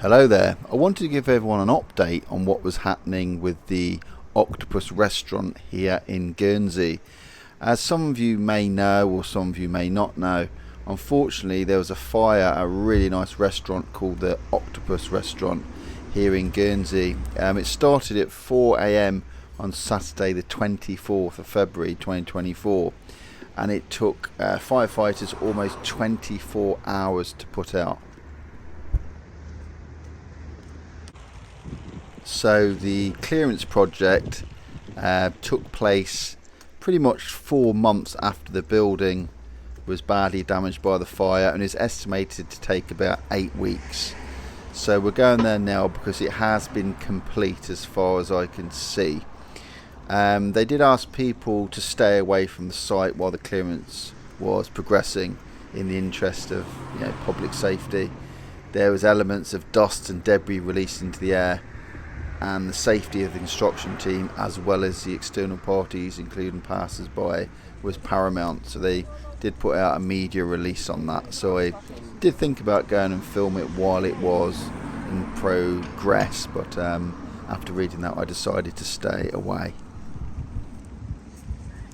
Hello there. I wanted to give everyone an update on what was happening with the Octopus restaurant here in Guernsey. As some of you may know, or some of you may not know, unfortunately there was a fire at a really nice restaurant called the Octopus restaurant here in Guernsey. It started at 4 AM on Saturday the 24th of February 2024, and it took firefighters almost 24 hours to put out. So the clearance project took place pretty much 4 months after the building was badly damaged by the fire, and is estimated to take about 8 weeks. So we're going there now because it has been complete as far as I can see. They did ask people to stay away from the site while the clearance was progressing in the interest of public safety. There was elements of dust and debris released into the air, and the safety of the construction team as well as the external parties including passers-by was paramount, so they did put out a media release on that. So I did think about going and film it while it was in progress, but after reading that I decided to stay away.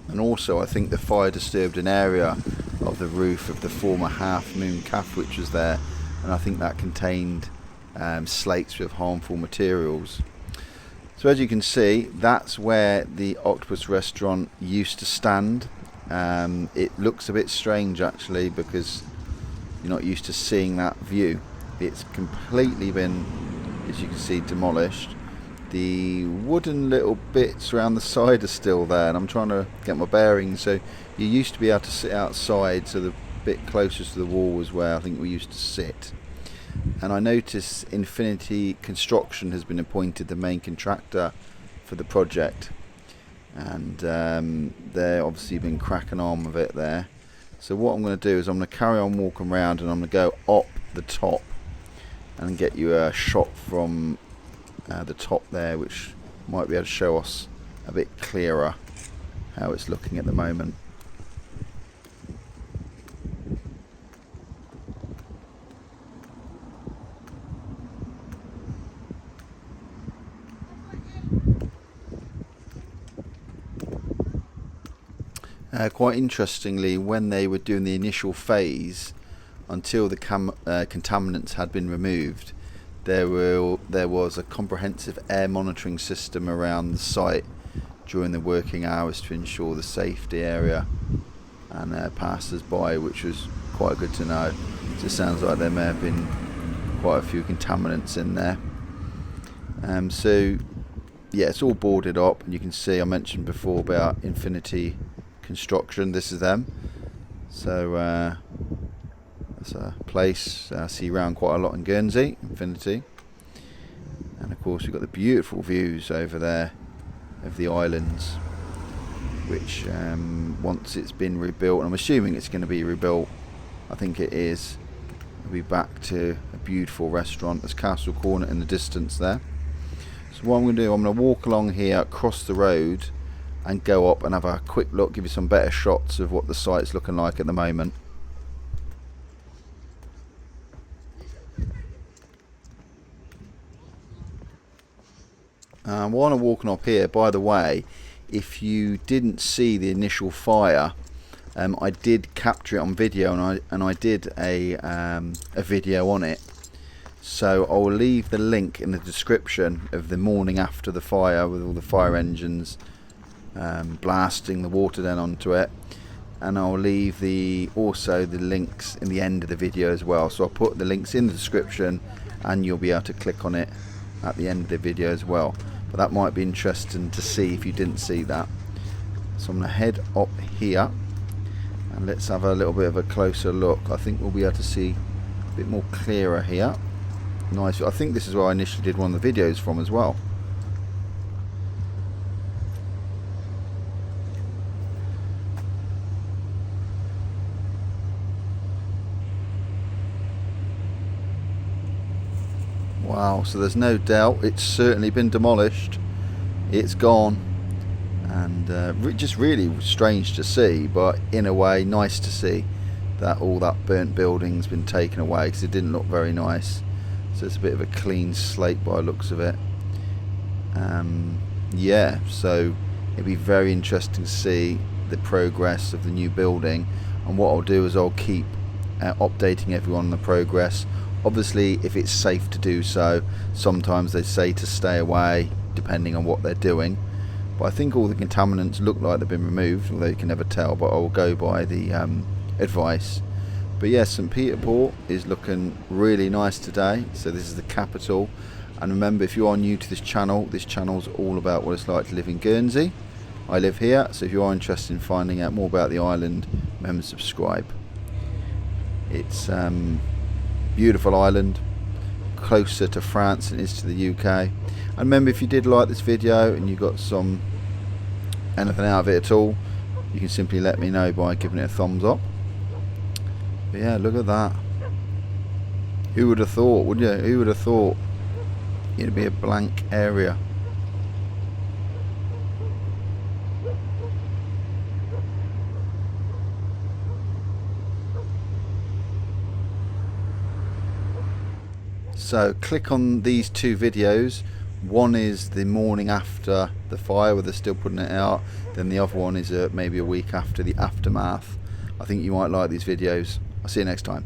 And also I think the fire disturbed an area of the roof of the former Half Moon Cafe which was there, and I think that contained slates with harmful materials. So as you can see, that's where the Octopus restaurant used to stand. It looks a bit strange actually because you're not used to seeing that view. It's completely been, as you can see, demolished. The wooden little bits around the side are still there, and I'm trying to get my bearings. So you used to be able to sit outside, so the bit closest to the wall was where I think we used to sit. And I notice Infinity Construction has been appointed the main contractor for the project, and they're obviously been cracking on with it there. So what I'm going to do is I'm going to carry on walking around, and I'm going to go up the top and get you a shot from the top there, which might be able to show us a bit clearer how it's looking at the moment. Quite interestingly, when they were doing the initial phase, until the contaminants had been removed, there was a comprehensive air monitoring system around the site during the working hours to ensure the safety area and passers-by, which was quite good to know. So it sounds like there may have been quite a few contaminants in there. So yeah, it's all boarded up, and you can see I mentioned before about Infinity Construction. This is them. So that's a place I see around quite a lot in Guernsey, Infinity. And of course we've got the beautiful views over there of the islands, which once it's been rebuilt, and I'm assuming it's going to be rebuilt, I think it is, we'll be back to a beautiful restaurant. There's Castle Corner in the distance there. So what I'm going to do, I'm going to walk along here, across the road, and go up and have a quick look, give you some better shots of what the site's looking like at the moment. While I'm walking up here, by the way, if you didn't see the initial fire, I did capture it on video, and I did a video on it. So I'll leave the link in the description of the morning after the fire, with all the fire engines blasting the water down onto it, and I'll leave also the links in the end of the video as well. So I'll put the links in the description, and you'll be able to click on it at the end of the video as well. But that might be interesting to see if you didn't see that. So I'm going to head up here, and let's have a little bit of a closer look. I think we'll be able to see a bit more clearer here. Nice. I think this is where I initially did one of the videos from as well. Wow, so there's no doubt it's certainly been demolished. It's gone, and just really strange to see, but in a way nice to see that all that burnt building's been taken away, because it didn't look very nice. So So it's a bit of a clean slate by the looks of it. Yeah, so it'll be very interesting to see the progress of the new building, and what I'll do is I'll keep updating everyone on the progress. Obviously, if it's safe to do so. Sometimes they say to stay away depending on what they're doing, but I think all the contaminants look like they've been removed, although you can never tell, but I'll go by the advice. But yeah, St. Peter Port is looking really nice today. So this is the capital. And remember, if you are new to this channel's all about what it's like to live in Guernsey. I live here, so if you are interested in finding out more about the island, remember to subscribe. It's beautiful island, closer to France than it is to the UK. And remember, if you did like this video and you got anything out of it at all, you can simply let me know by giving it a thumbs up. But yeah, look at that. Who would have thought, wouldn't you? Who would have thought it'd be a blank area? So click on these two videos. One is the morning after the fire, where they're still putting it out. Then the other one is maybe a week after the aftermath. I think you might like these videos. I'll see you next time.